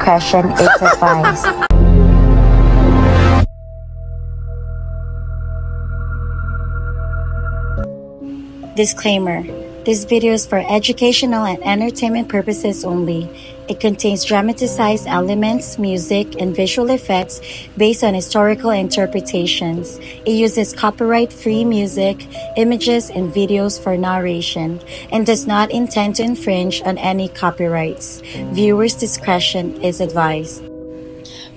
discretion is advised. Disclaimer. This video is for educational and entertainment purposes only. It contains dramatized elements, music, and visual effects based on historical interpretations. It uses copyright-free music, images, and videos for narration, and does not intend to infringe on any copyrights. Viewers' discretion is advised.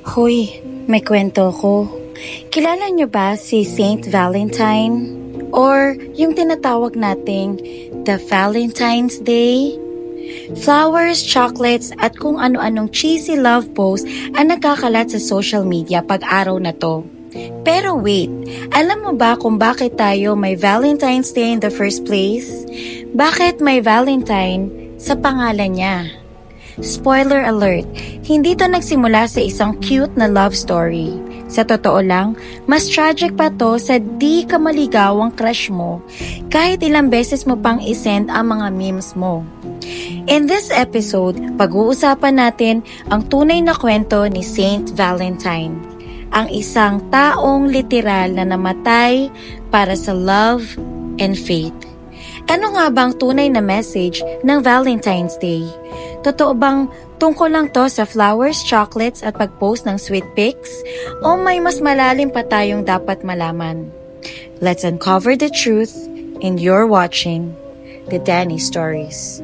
Hoy, may kwento ko. Kilala niyo ba si Saint Valentine? Or yung tinatawag nating the Valentine's Day? Flowers, chocolates, at kung ano-anong cheesy love post ang nagkakalat sa social media pag araw na to. Pero wait, alam mo ba kung bakit tayo may Valentine's Day in the first place? Bakit may Valentine sa pangalan niya? Spoiler alert, hindi to nagsimula sa isang cute na love story. Sa totoo lang, mas tragic pa to sa di ka maligawang crush mo kahit ilang beses mo pang isend ang mga memes mo. In this episode, pag-uusapan natin ang tunay na kwento ni Saint Valentine, ang isang taong literal na namatay para sa love and faith. Ano nga bang tunay na message ng Valentine's Day? Totoo bang tungkol lang to sa flowers, chocolates at pag-post ng sweet pics? O may mas malalim pa tayong dapat malaman? Let's uncover the truth, and you're watching The Danny Stories.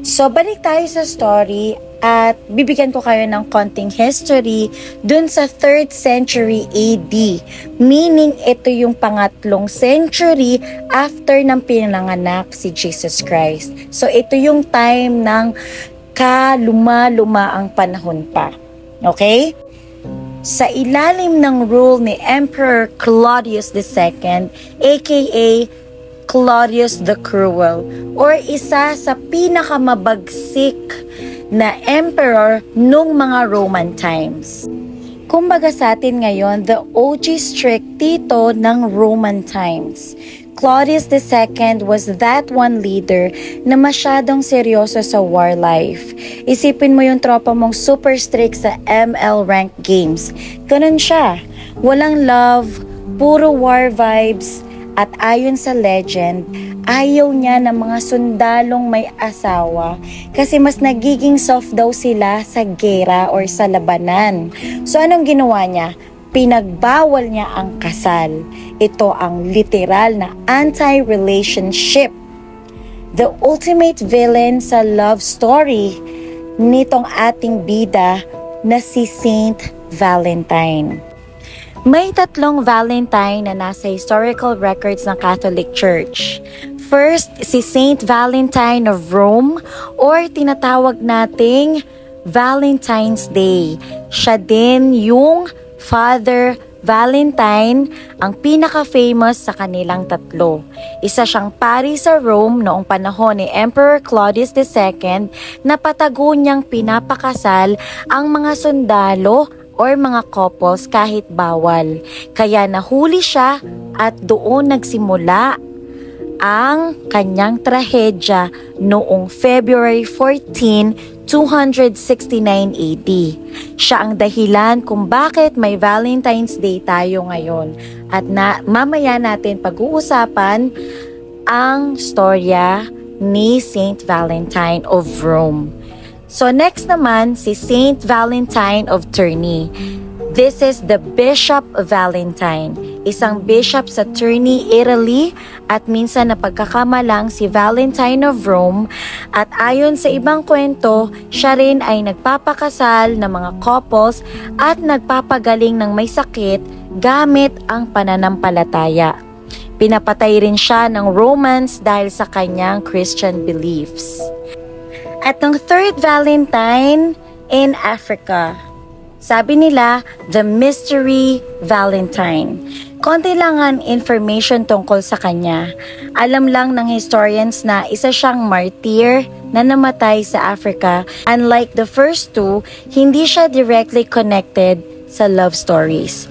So, balik tayo sa story at bibigyan ko kayo ng konting history dun sa 3rd century AD. Meaning, ito yung pangatlong century after ng pinanganak si Jesus Christ. So, ito yung time ng kaluma-lumaang panahon pa. Okay? Sa ilalim ng rule ni Emperor Claudius II, aka Claudius the Cruel, or isa sa pinakamabagsik na emperor nung mga Roman times. Kumbaga sa atin ngayon, the OG strict tito ng Roman times. Claudius II was that one leader na masyadong seryoso sa war life. Isipin mo yung tropa mong super strict sa ML rank games. Ganun siya. Walang love, puro war vibes. At ayon sa legend, ayaw niya ng mga sundalong may asawa kasi mas nagiging soft daw sila sa gera or sa labanan. So anong ginawa niya? Pinagbawal niya ang kasal. Ito ang literal na anti-relationship. The ultimate villain sa love story nitong ating bida na si Saint Valentine. May 3 Valentine na nasa historical records ng Catholic Church. First, si Saint Valentine of Rome or tinatawag nating Valentine's Day. Siya din yung Father Valentine, ang pinaka-famous sa kanilang 3. Isa siyang pari sa Rome noong panahon ni Emperor Claudius II na patago niyang pinapakasal ang mga sundalo or mga couples kahit bawal. Kaya nahuli siya at doon nagsimula ang kanyang trahedya noong February 14, 269 AD. Siya ang dahilan kung bakit may Valentine's Day tayo ngayon. At mamaya natin pag-uusapan ang storya ni Saint Valentine of Rome. So next naman, si Saint Valentine of Terni. This is the Bishop Valentine, isang bishop sa Terni, Italy, at minsan napagkakamalang si Valentine of Rome. At ayon sa ibang kwento, siya rin ay nagpapakasal ng mga couples at nagpapagaling ng may sakit gamit ang pananampalataya. Pinapatay rin siya ng Romans dahil sa kanyang Christian beliefs. At ang 3rd Valentine in Africa, sabi nila, the Mystery Valentine. Konti lang ang information tungkol sa kanya. Alam lang ng historians na isa siyang martyr na namatay sa Africa. Unlike the first 2, hindi siya directly connected sa love stories.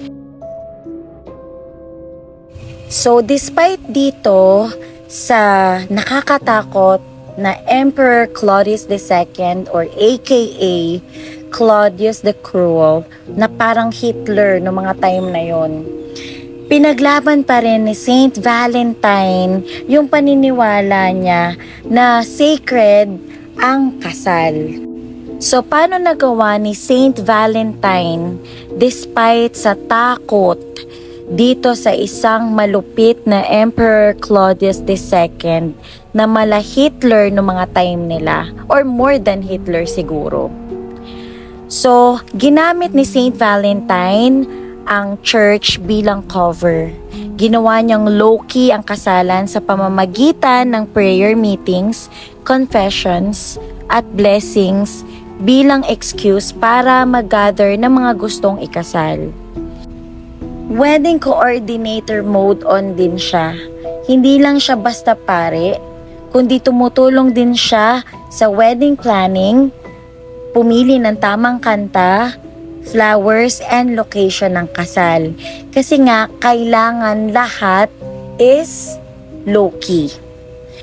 So, despite dito, sa nakakatakot na Emperor Claudius II or aka Claudius the Cruel na parang Hitler no mga time na yon. Pinaglaban pa rin ni Saint Valentine yung paniniwala niya na sacred ang kasal. So, paano nagawa ni Saint Valentine despite sa takot dito sa isang malupit na Emperor Claudius II na mala Hitler no mga time nila or more than Hitler siguro. So, ginamit ni Saint Valentine ang church bilang cover. Ginawa niyang low-key ang kasalan sa pamamagitan ng prayer meetings, confessions, at blessings bilang excuse para mag-gather ng mga gustong ikasal. Wedding coordinator mode on din siya. Hindi lang siya basta pare, kundi tumutulong din siya sa wedding planning, pumili ng tamang kanta, flowers, and location ng kasal. Kasi nga, kailangan lahat is low-key.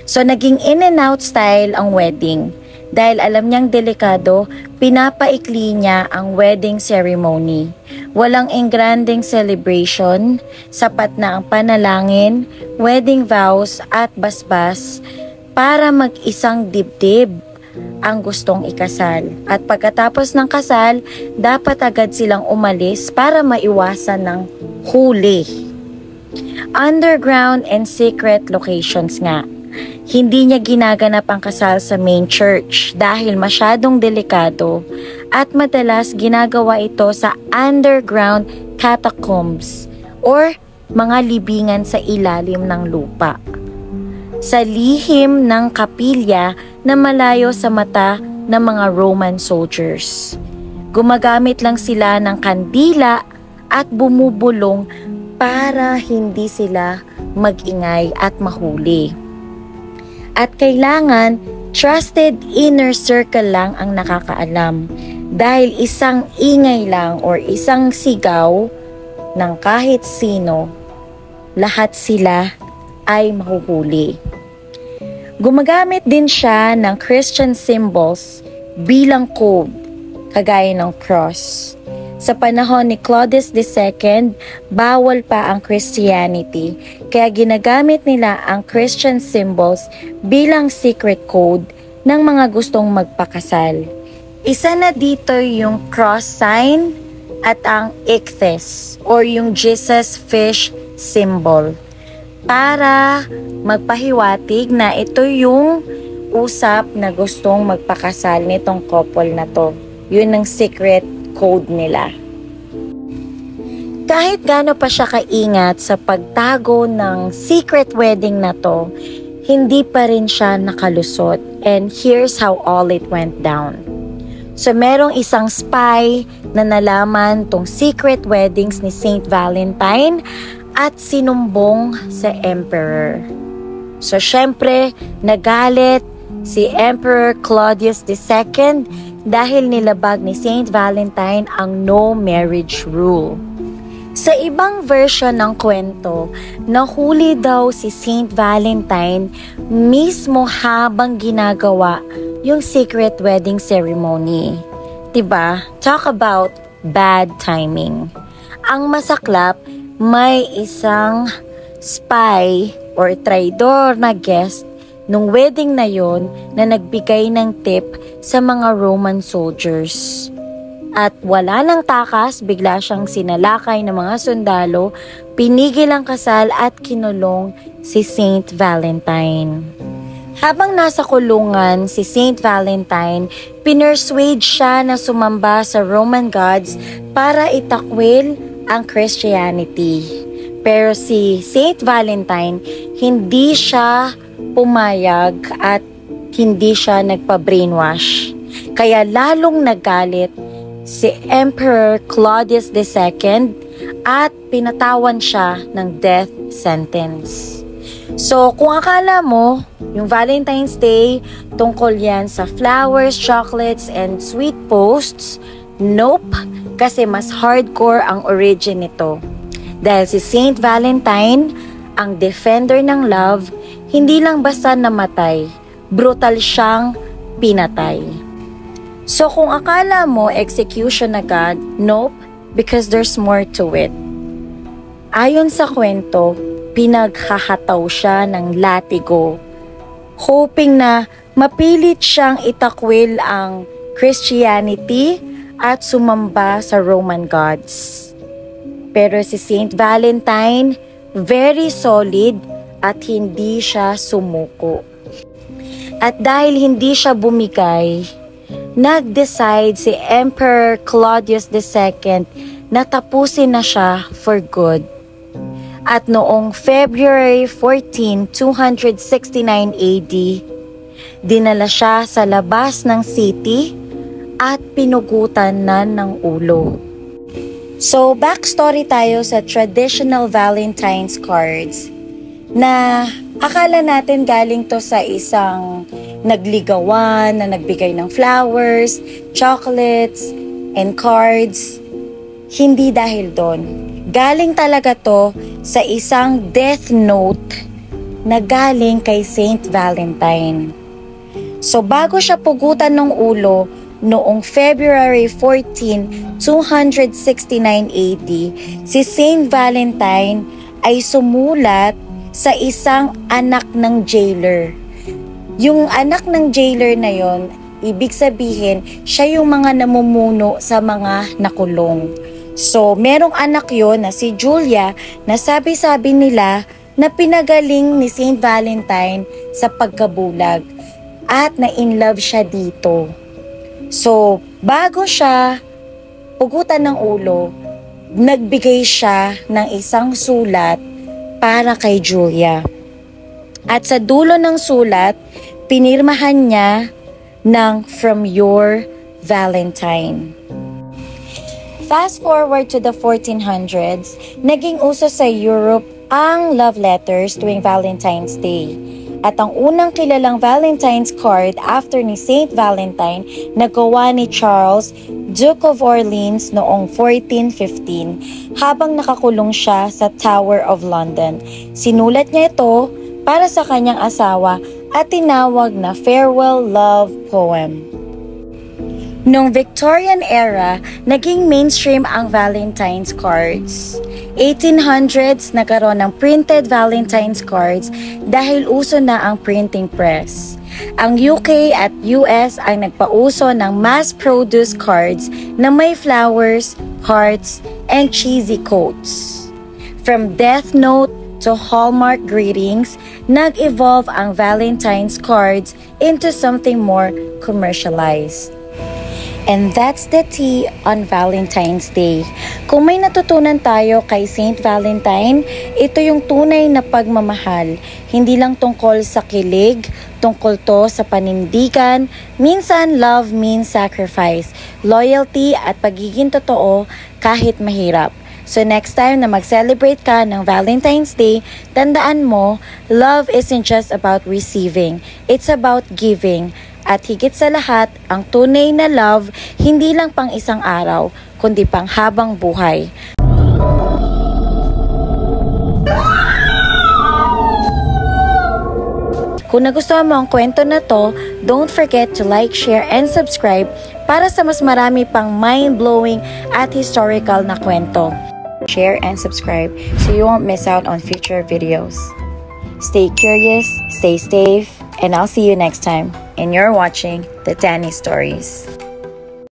So, naging in and out style ang wedding. Dahil alam niyang delikado, pinapaikli niya ang wedding ceremony. Walang engranding celebration, sapat na ang panalangin, wedding vows at basbas para mag-isang dibdib ang gustong ikasal. At pagkatapos ng kasal, dapat agad silang umalis para maiwasan ng huli. Underground and secret locations nga. Hindi niya ginaganap ang kasal sa main church dahil masyadong delikado at madalas ginagawa ito sa underground catacombs or mga libingan sa ilalim ng lupa. Sa lihim ng kapilya na malayo sa mata ng mga Roman soldiers. Gumagamit lang sila ng kandila at bumubulong para hindi sila magingay at mahuli. At kailangan, trusted inner circle lang ang nakakaalam. Dahil isang ingay lang or isang sigaw ng kahit sino, lahat sila ay mahuhuli. Gumagamit din siya ng Christian symbols bilang code, kagaya ng cross. Sa panahon ni Claudius II, bawal pa ang Christianity, kaya ginagamit nila ang Christian symbols bilang secret code ng mga gustong magpakasal. Isa na dito yung cross sign at ang ichthys or yung Jesus fish symbol para magpahiwatig na ito yung usap na gustong magpakasal nitong couple na to. Yun ang secret code nila. Kahit gaano pa siya kaingat sa pagtago ng secret wedding na to, hindi pa rin siya nakalusot. And here's how all it went down. So merong isang spy na nalaman tong secret weddings ni Saint Valentine at sinumbong sa emperor. So syempre, nagalit si Emperor Claudius II dahil nilabag ni Saint Valentine ang no marriage rule. Sa ibang version ng kwento, nahuli daw si Saint Valentine mismo habang ginagawa yung secret wedding ceremony. Diba? Talk about bad timing. Ang masaklap, may isang spy or traidor na guest nung wedding na yon na nagbigay ng tip sa mga Roman soldiers. At wala nang takas, bigla siyang sinalakay ng mga sundalo, pinigil ang kasal at kinulong si Saint Valentine. Habang nasa kulungan si Saint Valentine, pinersuade siya na sumamba sa Roman gods para itakwil ang Christianity. Pero si Saint Valentine, hindi siya pumayag at hindi siya nagpa-brainwash. Kaya lalong nagalit si Emperor Claudius II at pinatawan siya ng death sentence. So, kung akala mo, yung Valentine's Day, tungkol yan sa flowers, chocolates, and sweet posts, nope, kasi mas hardcore ang origin nito. Dahil si Saint Valentine, ang defender ng love, hindi lang basta namatay, brutal siyang pinatay. So kung akala mo execution agad, nope, because there's more to it. Ayon sa kwento, pinaghahataw siya ng latigo, hoping na mapilit siyang itakwil ang Christianity at sumamba sa Roman gods. Pero si Saint Valentine, very solid at hindi siya sumuko. At dahil hindi siya bumigay, nag-decide si Emperor Claudius II na tapusin na siya for good. At noong February 14, 269 AD, dinala siya sa labas ng city at pinugutan na ng ulo. So, backstory tayo sa traditional Valentine's cards na akala natin galing to sa isang nagligawan na nagbigay ng flowers, chocolates, and cards. Hindi dahil doon. Galing talaga to sa isang death note na galing kay Saint Valentine. So bago siya pugutan ng ulo noong February 14, 269 AD, si Saint Valentine ay sumulat sa isang anak ng jailer. Yung anak ng jailer na yon, ibig sabihin, siya yung mga namumuno sa mga nakulong. So, merong anak yon na si Julia na sabi-sabi nila na pinagaling ni Saint Valentine sa pagkabulag at na-inlove siya dito. So, bago siya pugutan ng ulo, nagbigay siya ng isang sulat para kay Julia. At sa dulo ng sulat, pinirmahan niya ng "From your Valentine." Fast forward to the 1400s, naging uso sa Europe ang love letters tuwing Valentine's Day. At ang unang kilalang Valentine's card after ni Saint Valentine na gawa ni Charles, Duke of Orleans noong 1415 habang nakakulong siya sa Tower of London. Sinulat niya ito para sa kanyang asawa at tinawag na farewell love poem. Noong Victorian era, naging mainstream ang Valentine's cards. 1800s, nagkaroon ng printed Valentine's cards dahil uso na ang printing press. Ang UK at US ay nagpauso ng mass-produced cards na may flowers, hearts, and cheesy quotes. From death note to Hallmark greetings, nag-evolve ang Valentine's cards into something more commercialized. And that's the tea on Valentine's Day. Kung may natutunan tayo kay Saint Valentine, ito yung tunay na pagmamahal. Hindi lang tungkol sa kilig, tungkol to sa panindigan. Minsan, love means sacrifice, loyalty at pagiging totoo kahit mahirap. So next time na mag-celebrate ka ng Valentine's Day, tandaan mo, love isn't just about receiving. It's about giving. At higit sa lahat, ang tunay na love, hindi lang pang isang araw, kundi pang habang buhay. Kung nagustuhan mo ang kwento na to, don't forget to like, share, and subscribe para sa mas marami pang mind-blowing at historical na kwento. Share and subscribe so you won't miss out on future videos. Stay curious, stay safe, and I'll see you next time. And you're watching The Danny Stories.